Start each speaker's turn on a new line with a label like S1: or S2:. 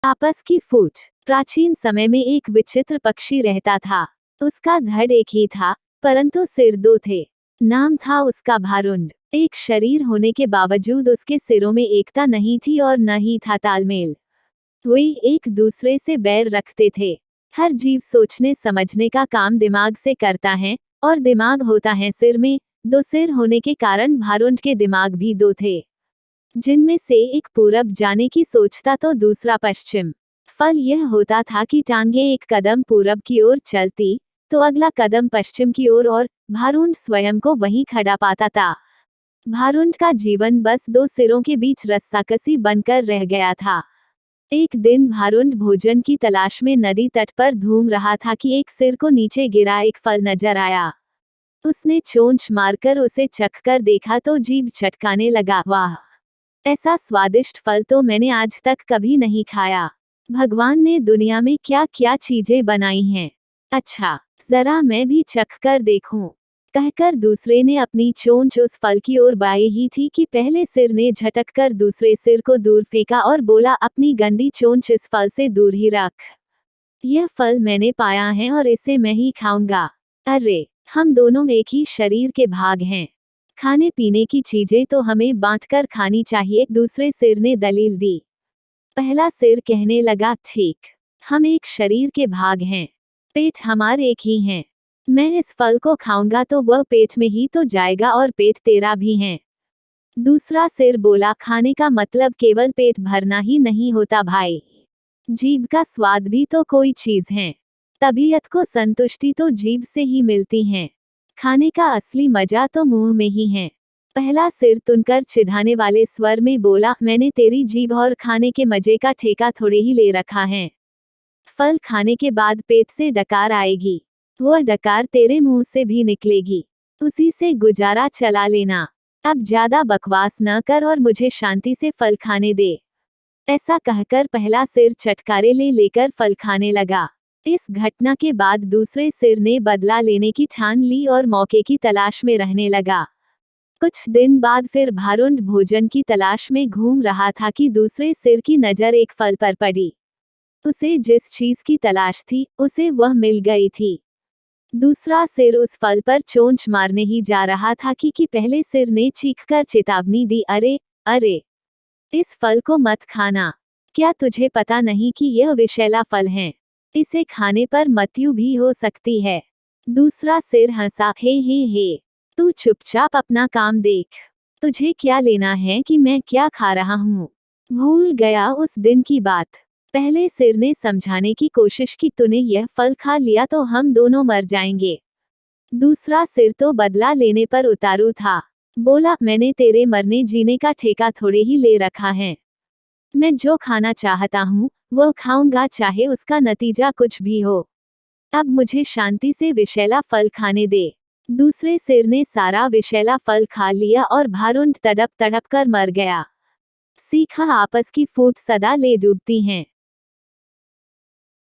S1: आपस की फूट। प्राचीन समय में एक विचित्र पक्षी रहता था। उसका धड़ एक ही था, परंतु सिर दो थे। नाम था उसका भारुंड। एक शरीर होने के बावजूद उसके सिरों में एकता नहीं थी और न ही था तालमेल। वे एक दूसरे से बैर रखते थे। हर जीव सोचने समझने का काम दिमाग से करता है, और दिमाग होता है सिर में। दो सिर होने के कारण भारुंड के दिमाग भी दो थे, जिनमें से एक पूरब जाने की सोचता तो दूसरा पश्चिम। फल यह होता था कि टांगे एक कदम पूरब की ओर चलती तो अगला कदम पश्चिम की ओर, और भारुंड स्वयं को वहीं खड़ा पाता था। भारुंड का जीवन बस दो सिरों के बीच रस्साकसी बनकर रह गया था। एक दिन भारुंड भोजन की तलाश में नदी तट पर घूम रहा था कि एक सिर को नीचे गिरा एक फल नजर आया। उसने चोंच मारकर उसे चखकर देखा तो जीभ चटकाने लगा। वाह, ऐसा स्वादिष्ट फल तो मैंने आज तक कभी नहीं खाया। भगवान ने दुनिया में क्या क्या चीजें बनाई हैं। अच्छा, जरा मैं भी चख कर देखूं, कहकर दूसरे ने अपनी चोंच उस फल की ओर बाई ही थी कि पहले सिर ने झटक कर दूसरे सिर को दूर फेंका और बोला, अपनी गंदी चोंच इस फल से दूर ही रख। यह फल मैंने पाया है और इसे मैं ही खाऊंगा। अरे, हम दोनों एक ही शरीर के भाग हैं। खाने पीने की चीजें तो हमें बांटकर खानी चाहिए, दूसरे सिर ने दलील दी। पहला सिर कहने लगा, ठीक, हम एक शरीर के भाग हैं, पेट हमारे एक ही हैं। मैं इस फल को खाऊंगा तो वह पेट में ही तो जाएगा और पेट तेरा भी है। दूसरा सिर बोला, खाने का मतलब केवल पेट भरना ही नहीं होता भाई, जीभ का स्वाद भी तो कोई चीज है। तबीयत को संतुष्टि तो जीभ से ही मिलती है। खाने का असली मजा तो मुंह में ही है। पहला सिर तुनकर चिढ़ाने वाले स्वर में बोला, मैंने तेरी जीभ और खाने के मजे का ठेका थोड़े ही ले रखा है। फल खाने के बाद पेट से डकार आएगी, वह डकार तेरे मुंह से भी निकलेगी, उसी से गुजारा चला लेना। अब ज्यादा बकवास न कर और मुझे शांति से फल खाने दे। ऐसा कहकर पहला सिर चटकारे ले लेकर फल खाने लगा। इस घटना के बाद दूसरे सिर ने बदला लेने की ठान ली और मौके की तलाश में रहने लगा। कुछ दिन बाद फिर भारुंड भोजन की तलाश में घूम रहा था कि दूसरे सिर की नजर एक फल पर पड़ी। उसे जिस चीज की तलाश थी, उसे वह मिल गई थी। दूसरा सिर उस फल पर चोंच मारने ही जा रहा था कि पहले सिर ने चीखकर चेतावनी दी, अरे अरे, इस फल को मत खाना। क्या तुझे पता नहीं कि यह विषैला फल है? इसे खाने पर मृत्यु भी हो सकती है। दूसरा सिर हंसा, हे, तू चुपचाप अपना काम देख। तुझे क्या लेना है कि मैं क्या खा रहा हूँ? भूल गया उस दिन की बात। पहले सिर ने समझाने की कोशिश की, तूने यह फल खा लिया तो हम दोनों मर जाएंगे। दूसरा सिर तो बदला लेने पर उतारू था। बोला, मैंने तेरे मरने जीने का ठेका थोड़े ही ले रखा है। मैं जो खाना चाहता हूँ वो खाऊंगा, चाहे उसका नतीजा कुछ भी हो। अब मुझे शांति से विषैला फल खाने दे। दूसरे सिर ने सारा विषैला फल खा लिया और भारुंड तड़प तड़प कर मर गया। सीखा, आपस की फूट सदा ले डूबती हैं।